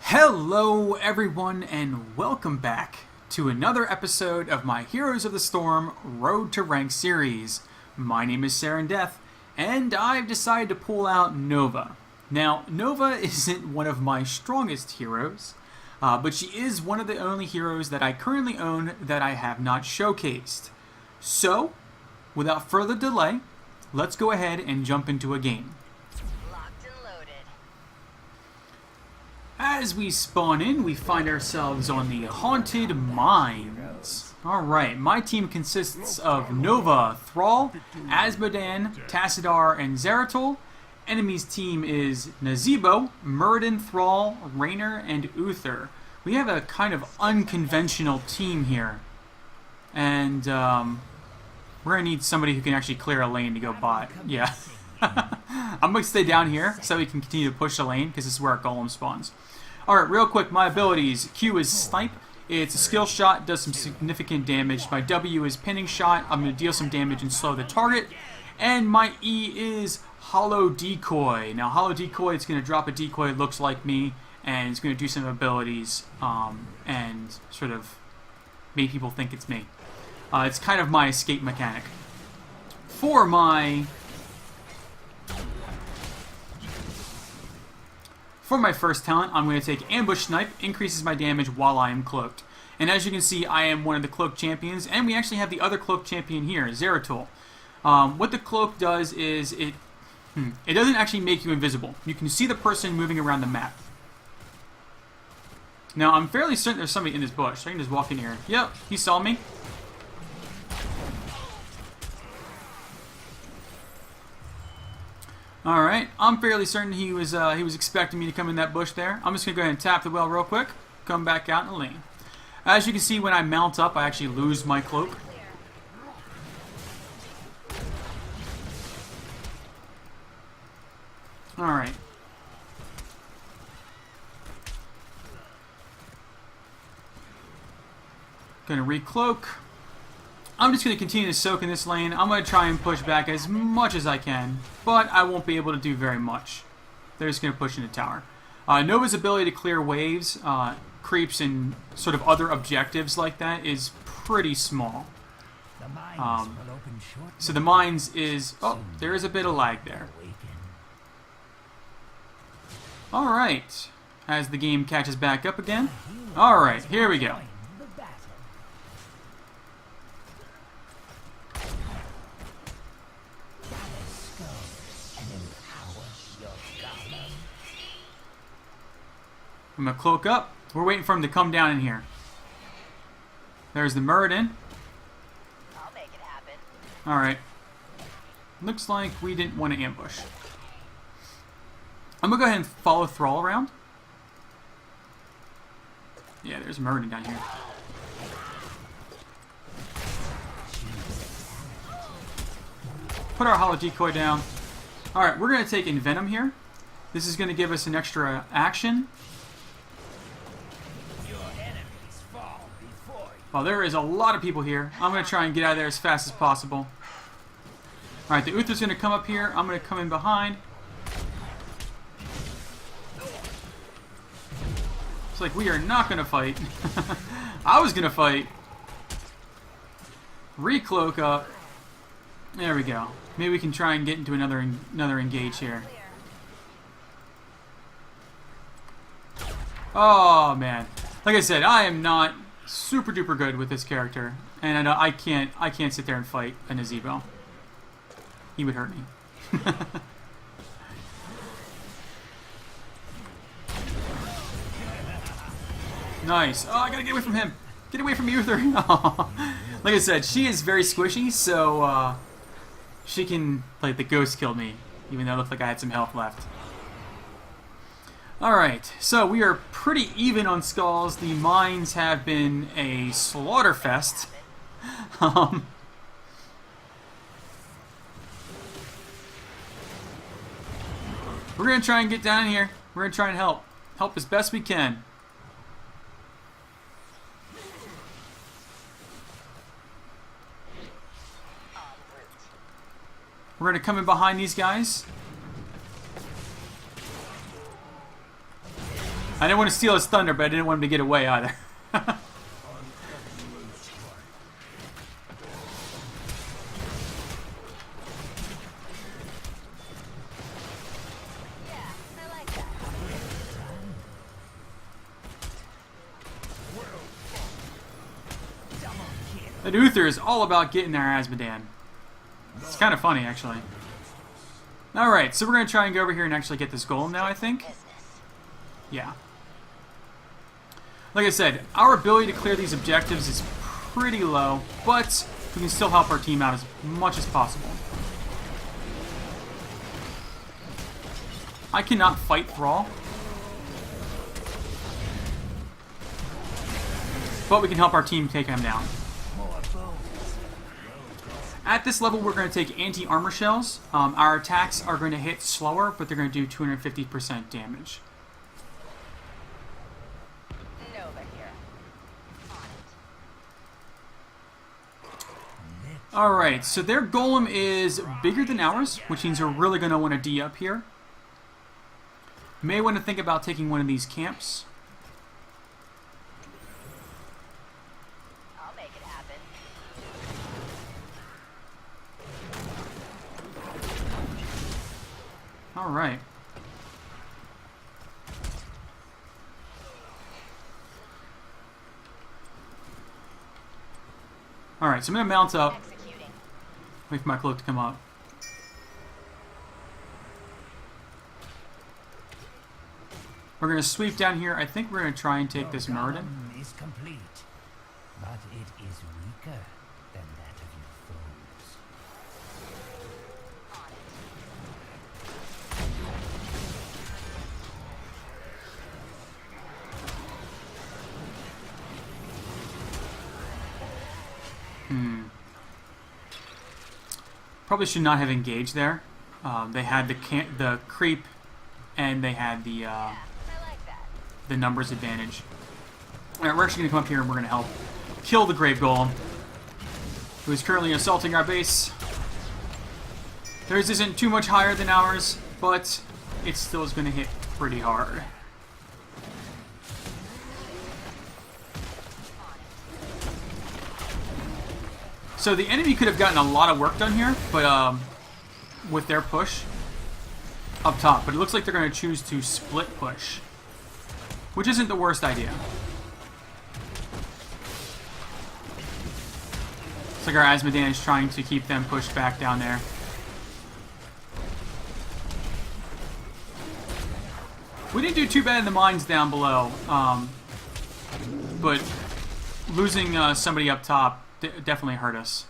Hello everyone and welcome back to another episode of my Heroes of the Storm Road to Rank series. My name is Serendeth and I've decided to pull out Nova. Now, Nova isn't one of my strongest heroes, but she is one of the only heroes that I currently own that I have not showcased. So, without further delay, let's go ahead and jump into a game. As we spawn in, we find ourselves on the Haunted Mines. Alright, my team consists of Nova, Thrall, Azmodan, Tassadar, and Zeratul. Enemy's team is Nazeebo, Muradin, Thrall, Raynor, and Uther. We have a kind of unconventional team here. And we're going to need somebody who can actually clear a lane to go bot. Yeah. I'm going to stay down here so we can continue to push the lane because this is where our golem spawns. Alright, real quick, my abilities. Q is Snipe. It's a skill shot, does some significant damage. My W is Pinning Shot. I'm going to deal some damage and slow the target. And my E is Holo Decoy. Now, Holo Decoy, it's going to drop a decoy that looks like me, and it's going to do some abilities and sort of make people think it's me. It's kind of my escape mechanic. For my first talent, I'm going to take Ambush Snipe, increases my damage while I am cloaked. And as you can see, I am one of the cloak champions, and we actually have the other cloak champion here, Zeratul. What the cloak does is it doesn't actually make you invisible. You can see the person moving around the map. Now, I'm fairly certain there's somebody in this bush, so I can just walk in here. Yep, he saw me. Alright, I'm fairly certain he was expecting me to come in that bush there. I'm just going to go ahead and tap the well real quick, come back out in the lane. As you can see, when I mount up, I actually lose my cloak. Alright. Gonna recloak. I'm just going to continue to soak in this lane. I'm going to try and push back as much as I can, but I won't be able to do very much. They're just going to push into tower. Nova's ability to clear waves, creeps, and sort of other objectives like that is pretty small. So the mines is... Oh, there is a bit of lag there. Alright. As the game catches back up again. Alright, here we go. I'm going to cloak up. We're waiting for him to come down in here. There's the Muradin. I'll make it happen. Alright. Looks like we didn't want to ambush. I'm going to go ahead and follow Thrall around. Yeah, there's Muradin down here. Put our Holo Decoy down. Alright, we're going to take Envenom here. This is going to give us an extra action. Well, there is a lot of people here. I'm going to try and get out of there as fast as possible. Alright, the Uther's going to come up here. I'm going to come in behind. It's like we are not going to fight. I was going to fight. Recloak up. There we go. Maybe we can try and get into another engage here. Oh, man. Like I said, I am not super duper good with this character, and I can't sit there and fight a Nazeebo. He would hurt me. Nice. Oh, I gotta get away from him. Get away from Uther. Like I said, she is very squishy, so she can, like, the ghost killed me, even though it looked like I had some health left. Alright, so we are pretty even on skulls. The mines have been a slaughterfest. We're going to try and get down here. We're going to try and help. Help as best we can. We're going to come in behind these guys. I didn't want to steal his thunder, but I didn't want him to get away either. That Uther is all about getting there, Azmodan. It's kind of funny, actually. Alright, so we're going to try and go over here and actually get this golem now, I think. Yeah. Like I said, our ability to clear these objectives is pretty low, but we can still help our team out as much as possible. I cannot fight Thrall, but we can help our team take him down. At this level, we're going to take anti-armor shells. Our attacks are going to hit slower, but they're going to do 250% damage. Nova here. On it. Alright, so their golem is bigger than ours, which means we're really going to want to D up here. May want to think about taking one of these camps. I'll make it happen. Alright. Alright, so I'm going to mount up. Executing. Wait for my cloak to come up. We're going to sweep down here. I think we're going to try and take this Muradin. Is complete, but it is weaker than that of your foes. Probably should not have engaged there. They had the creep, and they had the I like that. the numbers advantage. Alright, we're actually going to come up here and we're going to help kill the Grave Golem, who is currently assaulting our base. Theirs isn't too much higher than ours, but it still is going to hit pretty hard. So the enemy could have gotten a lot of work done here, but with their push up top. But it looks like they're going to choose to split push, which isn't the worst idea. Looks like our Azmodan is trying to keep them pushed back down there. We didn't do too bad in the mines down below, but losing somebody up top definitely hurt us.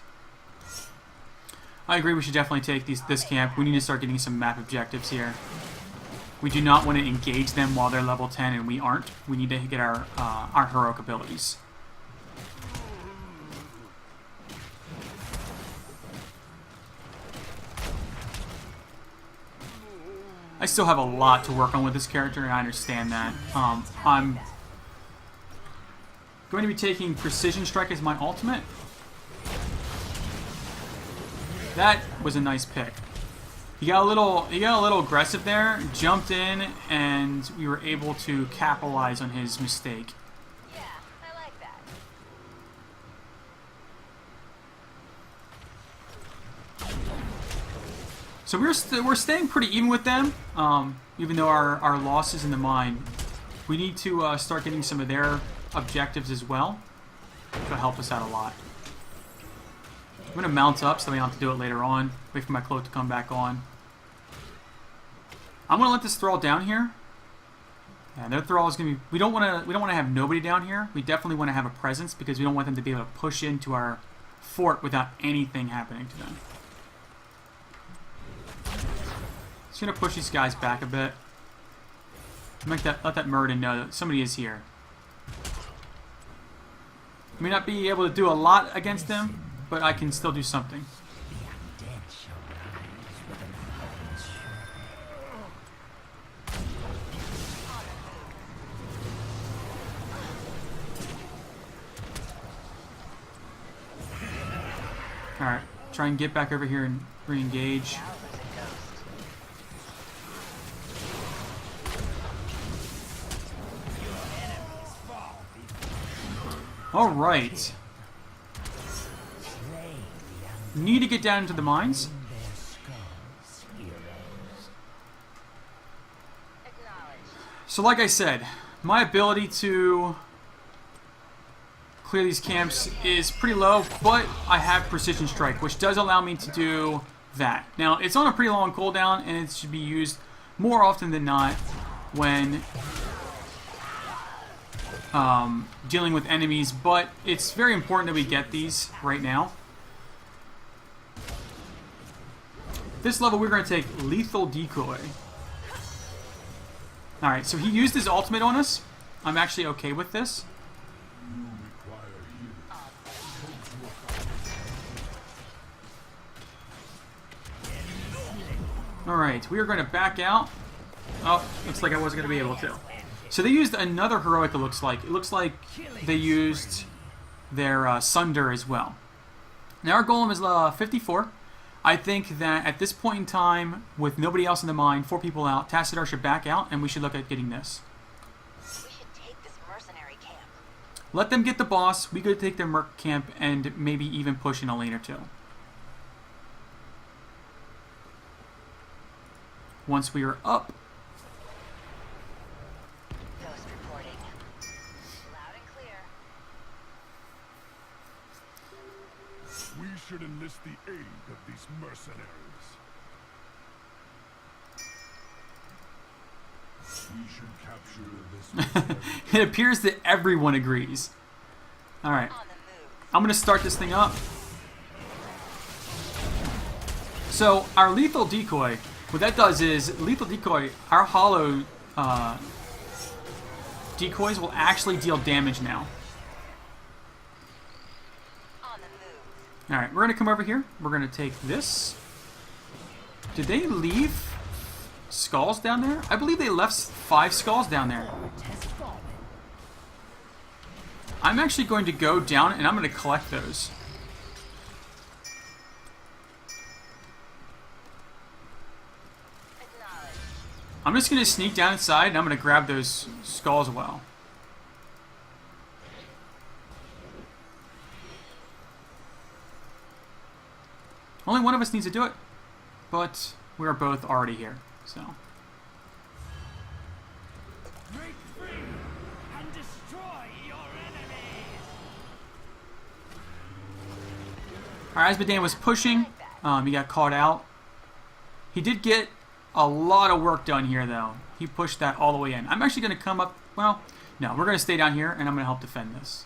I agree, we should definitely take this camp. We need to start getting some map objectives here. We do not want to engage them while they're level 10 and we aren't. We need to get our heroic abilities. I still have a lot to work on with this character, and I understand that. I'm going to be taking Precision Strike as my ultimate. That was a nice pick. He got a little aggressive there, jumped in, and we were able to capitalize on his mistake. Yeah, I like that. So we're staying pretty even with them, even though our losses in the mine. We need to start getting some of their objectives as well. It'll help us out a lot. I'm going to mount up so we don't have to do it later on. Wait for my cloak to come back on. I'm going to let this Thrall down here. Yeah, their Thrall is going to be... We don't want to have nobody down here. We definitely want to have a presence because we don't want them to be able to push into our fort without anything happening to them. Just going to push these guys back a bit. Let that Muradin know that somebody is here. I may not be able to do a lot against them, but I can still do something. The undead shall rise with an iron shore. Alright, try and get back over here and re-engage. Now lose a ghost. Alright. Slay the Need to get down into the mines. in their skulls, heroes. Acknowledged. So like I said, my ability to clear these camps is pretty low, but I have Precision Strike, which does allow me to do that. Now, it's on a pretty long cooldown, and it should be used more often than not when dealing with enemies, but it's very important that we get these right now. This level, we're going to take Lethal Decoy. Alright, so he used his ultimate on us. I'm actually okay with this. Alright, we are going to back out. Oh, looks like I wasn't going to be able to. So they used another heroic, it looks like. It looks like they used their Sunder as well. Now our golem is 54. I think that at this point in time, with nobody else in the mine, 4 people out, Tassadar should back out, and we should look at getting this. We should take this mercenary camp. Let them get the boss, we could take their merc camp, and maybe even push in a lane or two. Once we are up, Ghost reporting. Loud and clear. We should enlist the aid of these mercenaries. We should capture this mercenary. it appears that everyone agrees. Alright, On the move. I'm going to start this thing up. So, our Lethal Decoy, what that does is, Lethal Decoy, our Holo decoys will actually deal damage now. On the move. Alright, we're going to come over here. We're going to take this. Did they leave skulls down there? I believe they left 5 skulls down there. Has fallen. I'm actually going to go down and I'm going to collect those. Acknowledged. I'm just going to sneak down inside and I'm going to grab those skulls well. Only one of us needs to do it, but we're both already here, so. Break free and destroy your enemies. Alright, as Badan was pushing, he got caught out. He did get a lot of work done here, though. He pushed that all the way in. I'm actually going to come up, well, no, we're going to stay down here, and I'm going to help defend this.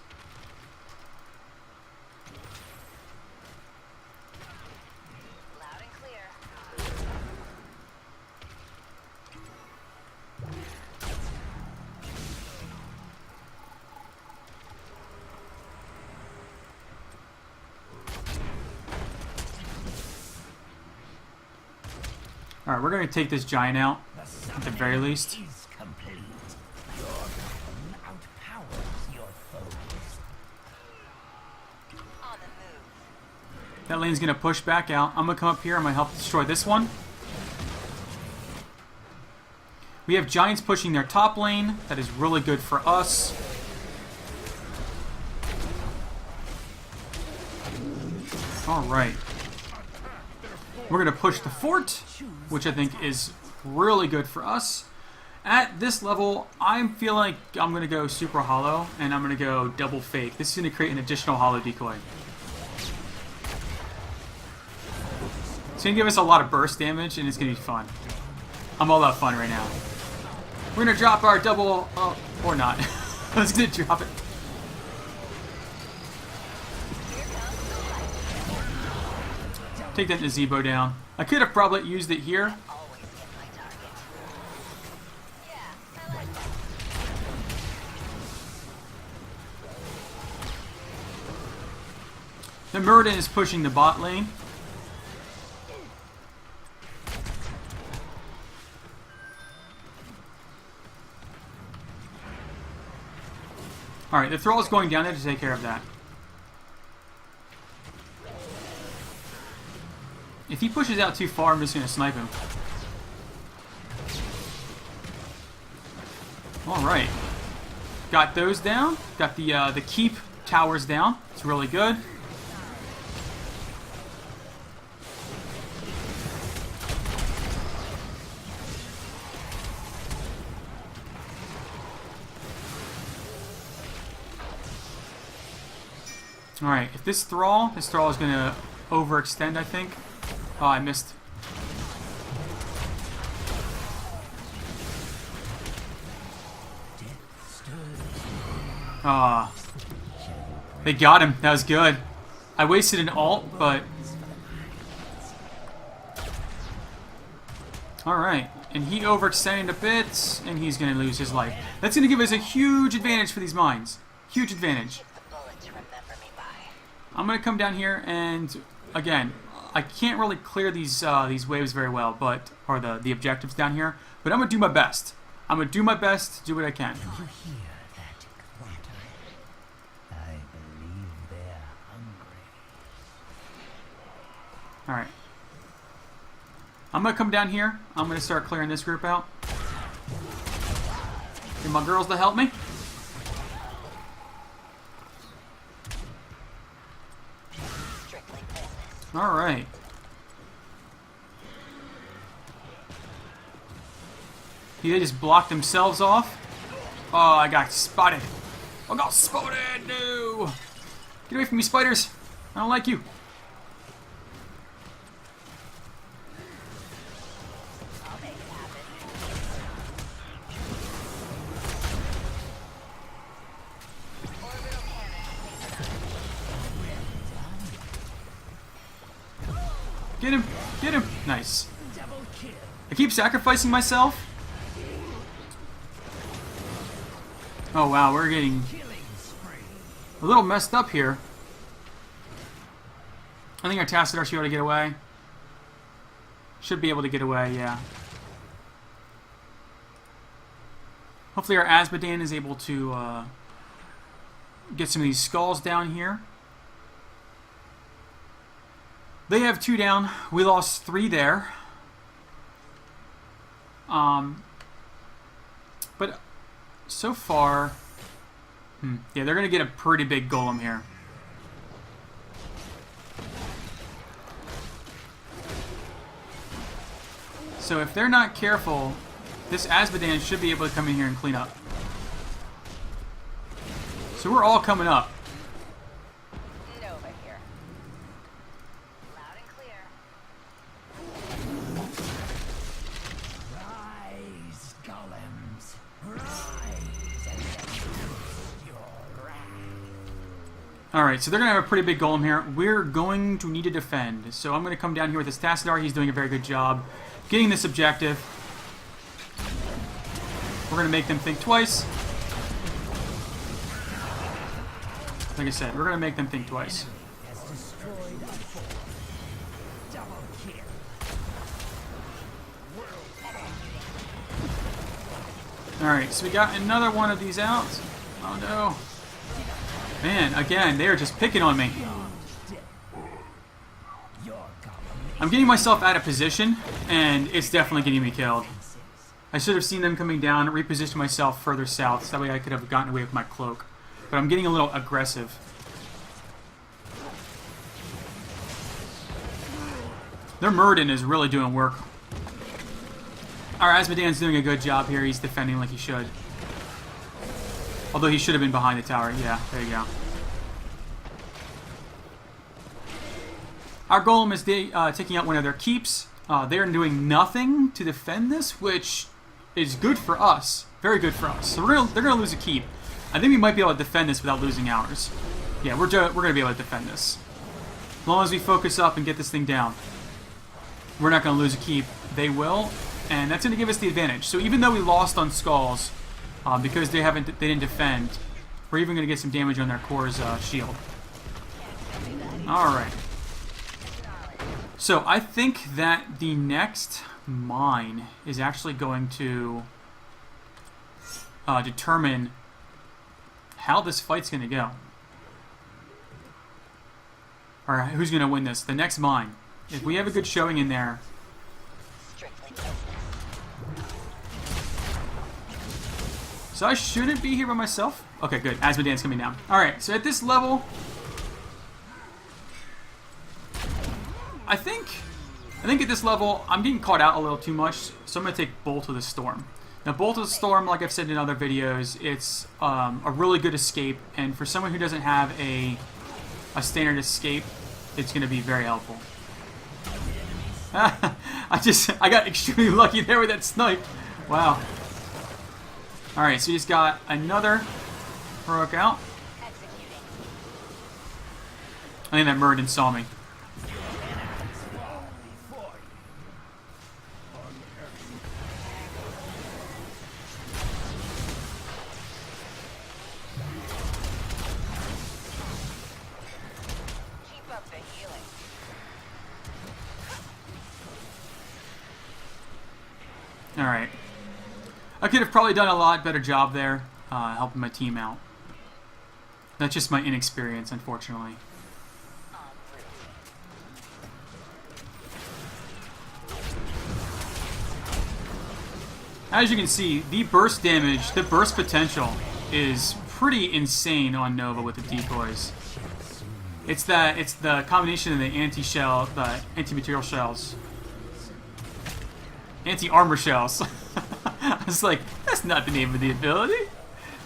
Loud and clear. Alright, we're going to take this giant out, at the very least. Is complete. Your weapon outpowers your foes. On the move. That lane's going to push back out. I'm going to come up here. I'm going to help destroy this one. We have giants pushing their top lane. That is really good for us. Alright. We're going to push the fort, which I think is really good for us. At this level, I feel like I'm going to go super holo, and I'm going to go double fake. This is going to create an additional holo decoy. It's going to give us a lot of burst damage, and it's going to be fun. I'm all about fun right now. We're going to drop our double... Oh, or not. I was going to drop it. Take that gazebo down. I could have probably used it here. Always hit my target. Yeah, I like that. The Muradin is pushing the bot lane. Alright, the Thrall is going down there to take care of that. If he pushes out too far, I'm just going to snipe him. Alright. Got those down. Got the keep towers down. It's really good. Alright, if this thrall is going to overextend, I think. Oh, I missed. Ah, they got him. That was good. I wasted an ult, but... Alright, and he overextended a bit, and he's going to lose his life. That's going to give us a huge advantage for these mines. Huge advantage. I'm going to come down here, and again, I can't really clear these waves very well, but or the objectives down here, but I'm going to do my best. I'm going to do my best to do what I can. You hear that clatter? I believe they're hungry. Alright. I'm going to come down here. I'm going to start clearing this group out. Get my girls to help me. Alright. They just blocked themselves off. Oh, I got spotted. I got spotted! No! Get away from me, spiders! I don't like you. Get him! Get him! Nice. I keep sacrificing myself. Oh wow, we're getting a little messed up here. I think our Tassadar should be able to get away. Should be able to get away, yeah. Hopefully our Azmodan is able to get some of these skulls down here. They have 2 down. We lost 3 there. But so far... yeah, they're going to get a pretty big golem here. So if they're not careful, this Azmodan should be able to come in here and clean up. So we're all coming up. Nova here. Loud and clear. Rise, golems. Rise and execute your wrath. Alright, so they're going to have a pretty big golem here. We're going to need to defend. So I'm going to come down here with this Tassadar. He's doing a very good job getting this objective. We're going to make them think twice. Like I said, we're going to make them think twice. Has destroyed a fort. Double kill. Alright, so we got another one of these out. Oh no. Man, again, they are just picking on me. I'm getting myself out of position, and it's definitely getting me killed. I should have seen them coming down, repositioned myself further south, so that way I could have gotten away with my cloak. But I'm getting a little aggressive. Their Muradin is really doing work. Our Azmodan's doing a good job here. He's defending like he should. Although he should have been behind the tower. Yeah, there you go. Our Golem is taking out one of their keeps. They're doing nothing to defend this, which is good for us. Very good for us. So they're gonna lose a keep. I think we might be able to defend this without losing ours. Yeah, we're gonna be able to defend this. As long as we focus up and get this thing down. We're not gonna lose a keep. They will, and that's gonna give us the advantage. So even though we lost on skulls, because they didn't defend, we're even gonna get some damage on their core's shield. All right. So I think that the next mine is actually going to determine how this fight's going to go. Or who's going to win this. The next mine. If we have a good showing in there. So I shouldn't be here by myself. Okay, good. Asmodean's coming down. Alright, so at this level, I think at this level, I'm getting caught out a little too much, so I'm going to take Bolt of the Storm. Now, Bolt of the Storm, like I've said in other videos, it's a really good escape, and for someone who doesn't have a standard escape, it's going to be very helpful. I got extremely lucky there with that snipe. Wow. Alright, so you just got another heroic out. I think that Muradin saw me. Keep up the healing. Alright. I could have probably done a lot better job there, helping my team out. That's just my inexperience, unfortunately. As you can see, the burst damage, the burst potential is pretty insane on Nova with the decoys. It's the combination of the anti-shell, the anti-material shells. Anti-armor shells. I was like, that's not the name of the ability.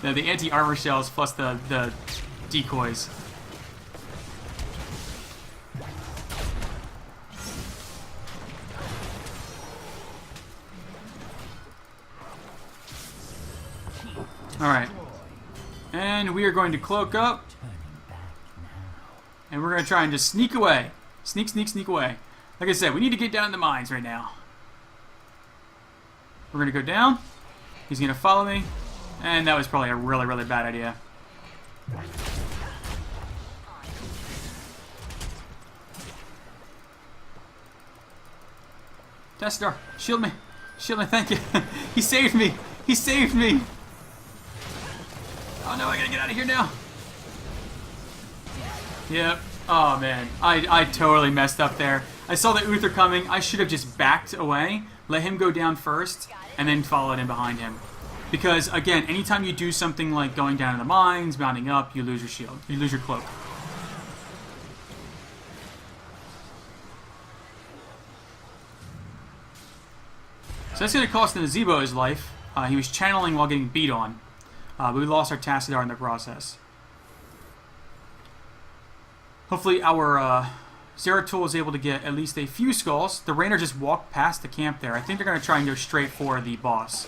No, the anti-armor shells plus the decoys. Alright. And we are going to cloak up. And we're going to try and just sneak away. Sneak, sneak, sneak away. Like I said, we need to get down in the mines right now. We're going to go down. He's going to follow me. And that was probably a really, really bad idea. Testar, shield me. Shield me, thank you. He saved me. He saved me. Oh no, I gotta get out of here now. Yep. Oh man, I totally messed up there. I saw the Uther coming. I should have just backed away, let him go down first, and then followed in behind him. Because again, anytime you do something like going down in the mines, mounting up, you lose your shield. You lose your cloak. So that's going to cost Nazebo his life. He was channeling while getting beat on. But we lost our Tassadar in the process. Hopefully our Zeratul is able to get at least a few skulls. The Rainer just walked past the camp there. I think they're going to try and go straight for the boss.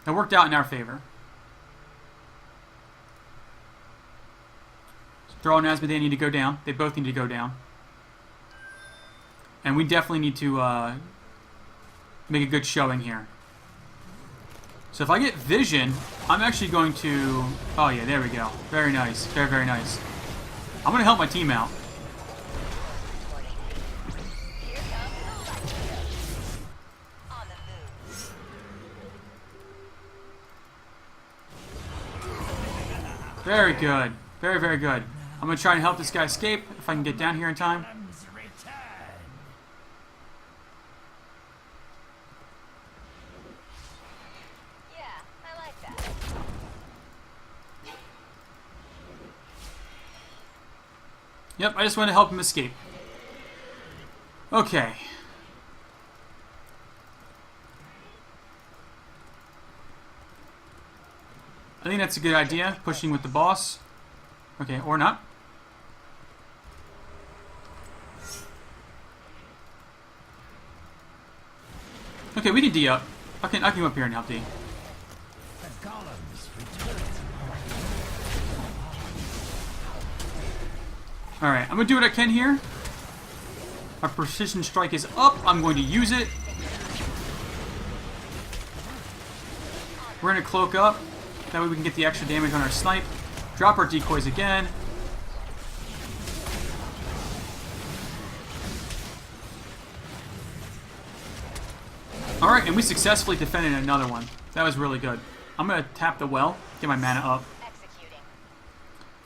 That worked out in our favor. Thrall and Asmodean need to go down. They both need to go down. And we definitely need to make a good showing here. So if I get vision, I'm actually going to... Oh yeah, there we go. Very nice. Very, very nice. I'm going to help my team out. Very good. Very, very good. I'm going to try and help this guy escape if I can get down here in time. Yep, I just want to help him escape. Okay. I think that's a good idea, pushing with the boss. Okay, or not. Okay, we need D up. I can come up here and help D. Alright, I'm going to do what I can here. Our precision strike is up. I'm going to use it. We're going to cloak up. That way we can get the extra damage on our snipe. Drop our decoys again. Alright, and we successfully defended another one. That was really good. I'm going to tap the well, get my mana up.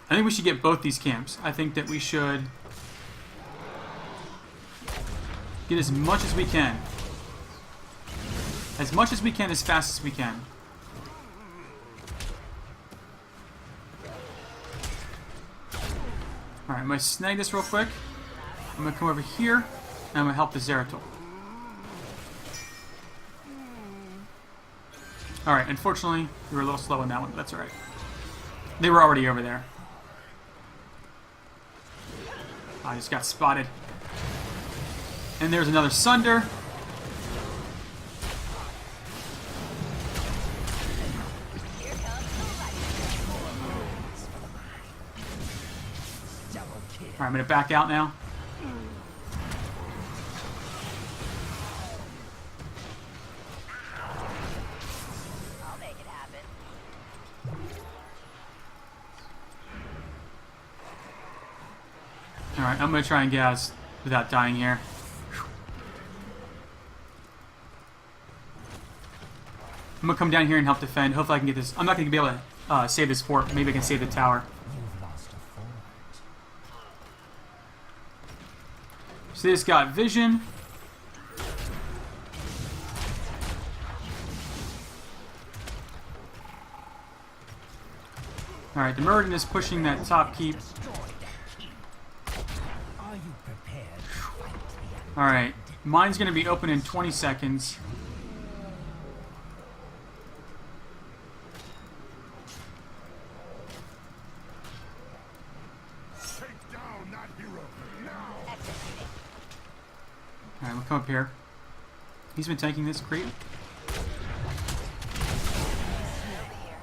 I think we should get both these camps. I think that we should get as much as we can. as much as we can, as fast as we can. Alright, I'm going to snag this real quick. I'm going to come over here, and I'm going to help the Zeratul. Alright, unfortunately, we were a little slow on that one, but that's alright. They were already over there. I just got spotted. And there's another Sunder. Alright, I'm going to back out now. I'll make it happen. Alright, I'm going to try and get out without dying here. I'm going to come down here and help defend. Hopefully I can get this. I'm not going to be able to save this fort. Maybe I can save the tower. You've lost a fort. So they just got vision. Alright, the Murden is pushing that top keep. Are you prepared to fight the Alright, mine's going to be open in 20 seconds. Take down that hero now. Executing. Alright, we'll come up here. He's been tanking this creep. Over here.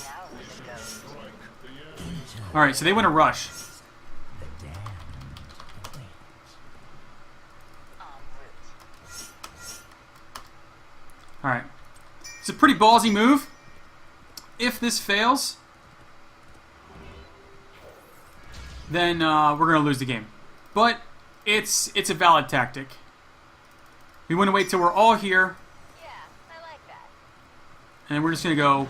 Now who the ghost? Alright, so they want to rush. the damned wait? En route. Alright. It's a pretty ballsy move. If this fails, then we're going to lose the game. But it's a valid tactic. We want to wait till we're all here, Yeah, I like that. and then we're just going to go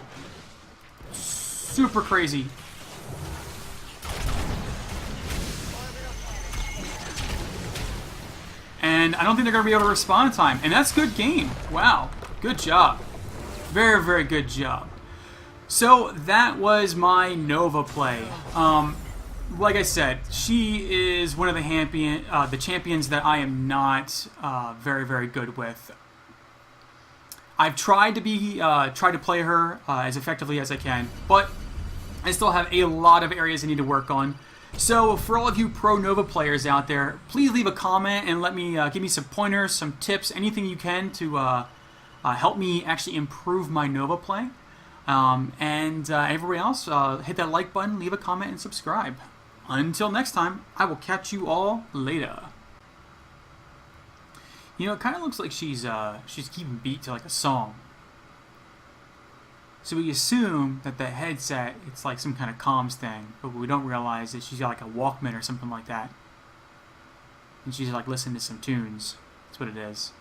super crazy. And I don't think they're going to be able to respond in time. And that's good game. Wow. Good job. Very, very good job. So that was my Nova play. Like I said, she is one of the champions that I am not very, very good with. I've tried to play her as effectively as I can, but I still have a lot of areas I need to work on. So for all of you pro Nova players out there, please leave a comment and let me give me some pointers, some tips, anything you can to help me actually improve my Nova play. And everybody else, hit that like button, leave a comment, and subscribe. Until next time, I will catch you all later. You know, it kind of looks like she's keeping beat to like a song. So we assume that the headset, it's like some kind of comms thing, but we don't realize that she's got like a Walkman or something like that. And she's like listening to some tunes. That's what it is.